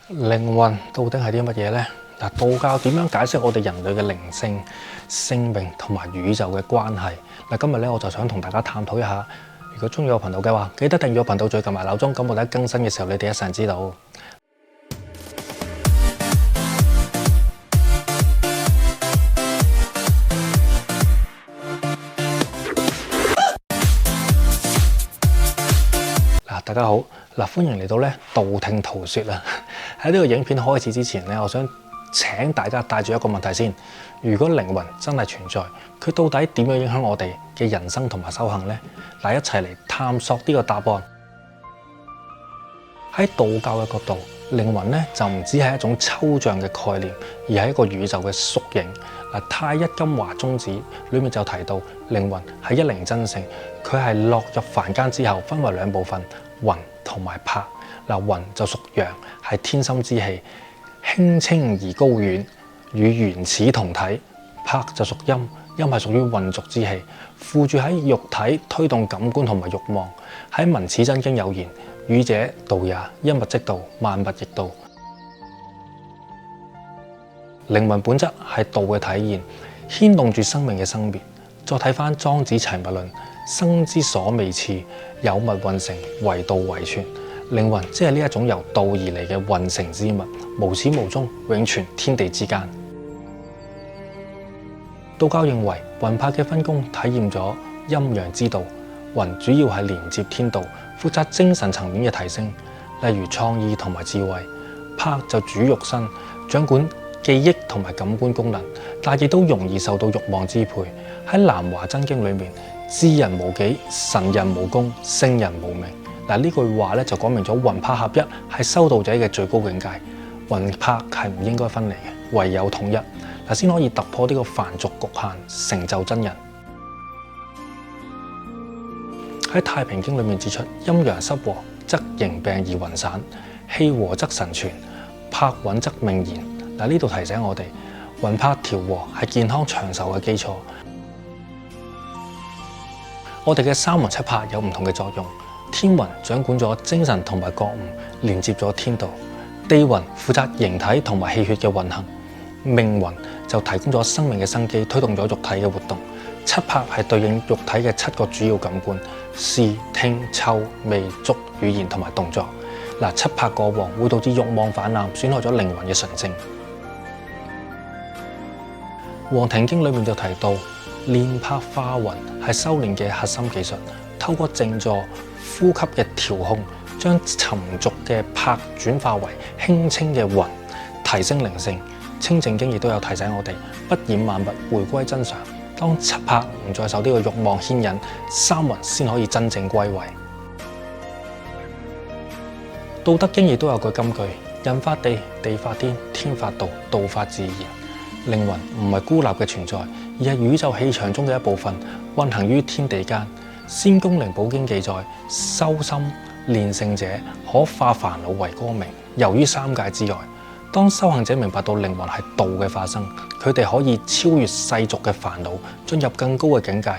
靈魂到底係啲乜嘢呢？嗱，道教點樣解釋我哋人類嘅靈性、性命同埋宇宙嘅關係？嗱，今日咧我就想同大家探討一下。如果中意我頻道嘅話，記得訂閱我頻道，再撳埋鬧鐘，咁我哋更新嘅時候，你哋一陣知道。大家好，歡迎嚟到道聽途說啦。喺呢個影片開始之前咧，我想請大家帶住一個問題先：如果靈魂真係存在，佢到底點樣影響我哋嘅人生同埋修行呢？嗱，一齊嚟探索呢個答案。喺道教嘅角度，靈魂咧就唔只係一種抽象嘅概念，而係一個宇宙嘅縮影。嗱，《太一金華宗旨》裏面就提到，靈魂係一靈真性，佢係落入凡間之後，分為兩部分。魂同埋魄。嗱，魂就屬陽，係天心之氣，輕清而高遠，與原始同體。魄就屬陰，陰係屬於混濁之氣，附住喺肉體，推動感官同埋慾望。喺《文始真經》有言：宇者道也，一物即道，萬物亦道。靈魂本質係道嘅體現，牽動住生命嘅生滅。再睇翻《莊子齊物論》。生之所未賜，有物混成，惟道惟存。靈魂即係呢一種由道而嚟嘅混成之物，無始無終，永存天地之間。道教認為魂魄嘅分工體驗咗陰陽之道，魂主要係連接天道，負責精神層面嘅提升，例如創意同埋智慧。魄就主肉身，掌管記憶同埋感官功能，但亦都容易受到慾望支配。喺《南華真經》裏面。智人無己，神人無功，聖人無名。嗱，呢句話咧就講明咗魂魄合一係修道者嘅最高境界。魂魄係唔應該分離嘅，唯有統一嗱先可以突破呢個凡俗局限，成就真人。喺《太平經》裏面指出，陰陽失和則形病而魂散，氣和則神存，魄穩則命延。嗱，呢度提醒我哋，魂魄調和係健康長壽嘅基礎。我哋嘅三魂七魄有唔同嘅作用，天魂掌管咗精神同埋覺悟，連接咗天道；地魂負責形體同埋氣血嘅運行；命魂就提供咗生命嘅生機，推動咗肉體嘅活動。七魄係對應肉體嘅七個主要感官：視、聽、嗅、味、觸、語言同埋動作。嗱，七魄過旺會導致慾望氾濫，損害咗靈魂嘅純正。《黃庭經》裏面就提到。練魄化魂係修煉嘅核心技術，透過靜坐、呼吸嘅調控，將沉濁嘅魄轉化為輕清嘅魂，提升靈性。清靜經亦都有提醒我哋，不染萬物，回歸真常。當七魄唔再受呢個慾望牽引，三魂先可以真正歸位。道德經亦都有句金句：人法地，地法天，天法道，道法自然。靈魂唔係孤立嘅存在，而係宇宙氣場中嘅一部分，運行於天地間。先公靈寶經記載，修心練性者可化煩惱為光明，遊於三界之外。當修行者明白到靈魂係道嘅化身，佢哋可以超越世俗嘅煩惱，進入更高嘅境界。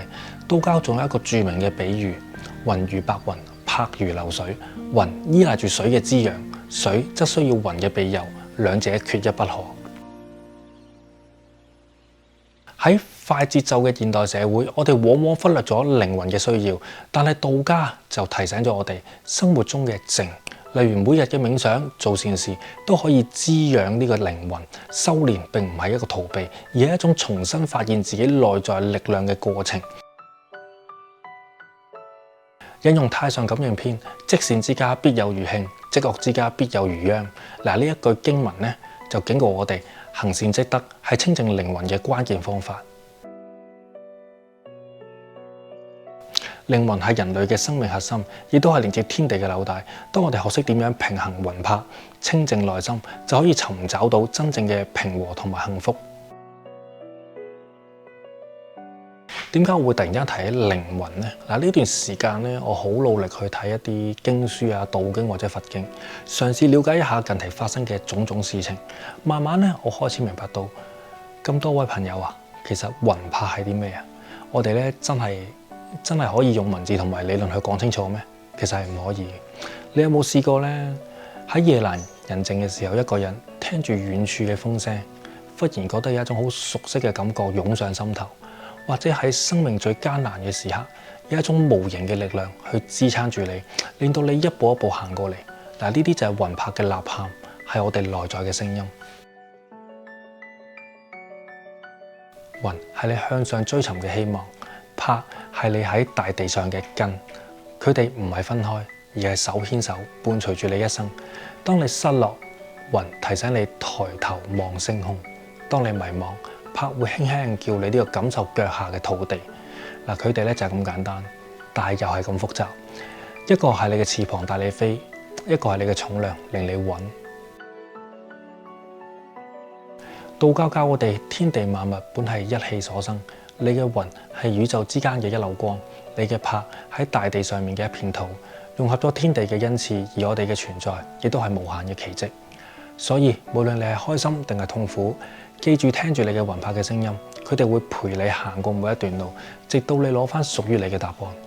道教仲有一個著名嘅比喻：魂如白雲，魄如流水。魂依賴住水嘅滋養，水則需要魂嘅庇佑，兩者缺一不可。喺快節奏嘅現代社會，我哋往往忽略咗靈魂嘅需要，但係道家就提醒咗我哋生活中嘅靜，例如每日嘅冥想、做善事，都可以滋養呢個靈魂。修煉並唔係一個逃避，而係一種重新發現自己內在力量嘅過程。引用《太上感應篇》：積善之家必有餘慶，積惡之家必有餘殃。嗱，呢一句經文咧就警告我哋。行善積德係清淨靈魂嘅關鍵方法。靈魂係人類嘅生命核心，亦都係連接天地嘅紐帶。當我哋學識點樣平衡魂魄、清淨內心，就可以尋找到真正嘅平和同埋幸福。點解我會突然間提起靈魂呢？嗱，呢段時間咧，我好努力去睇一啲經書啊、道經或者佛經，嘗試了解一下近期發生嘅種種事情。慢慢咧，我開始明白到，咁多位朋友啊，其實魂魄係啲咩啊？我哋咧真係可以用文字同埋理論去講清楚咩？其實係唔可以。你有冇試過咧喺夜闌人靜嘅時候，一個人聽住遠處嘅風聲，忽然覺得有一種好熟悉嘅感覺湧上心頭，或者喺生命最艱難嘅時刻，有一種無形嘅力量去支撐住你，令到你一步一步行過嚟。嗱，呢啲就係魂魄嘅吶喊，係我哋內在嘅聲音。魂係你向上追尋嘅希望，魄係你喺大地上嘅根。佢哋唔係分開，而係手牽手伴隨住你一生。當你失落，魂提醒你抬頭望星空；當你迷茫，魄會輕輕叫你呢個感受腳下嘅土地。嗱，佢哋咧就係咁簡單，但係又係咁複雜。一個係你嘅翅膀帶你飛，一個係你嘅重量令你穩。道教教我哋天地萬物本係一氣所生，你嘅魂係宇宙之間嘅一縷光，你嘅魄喺大地上面嘅一片土，融合咗天地嘅恩賜，而我哋嘅存在亦都係無限嘅奇蹟。所以無論你係開心定係痛苦，記住聽住你嘅魂魄嘅聲音，佢哋會陪你行過每一段路，直到你攞返屬於你嘅答案。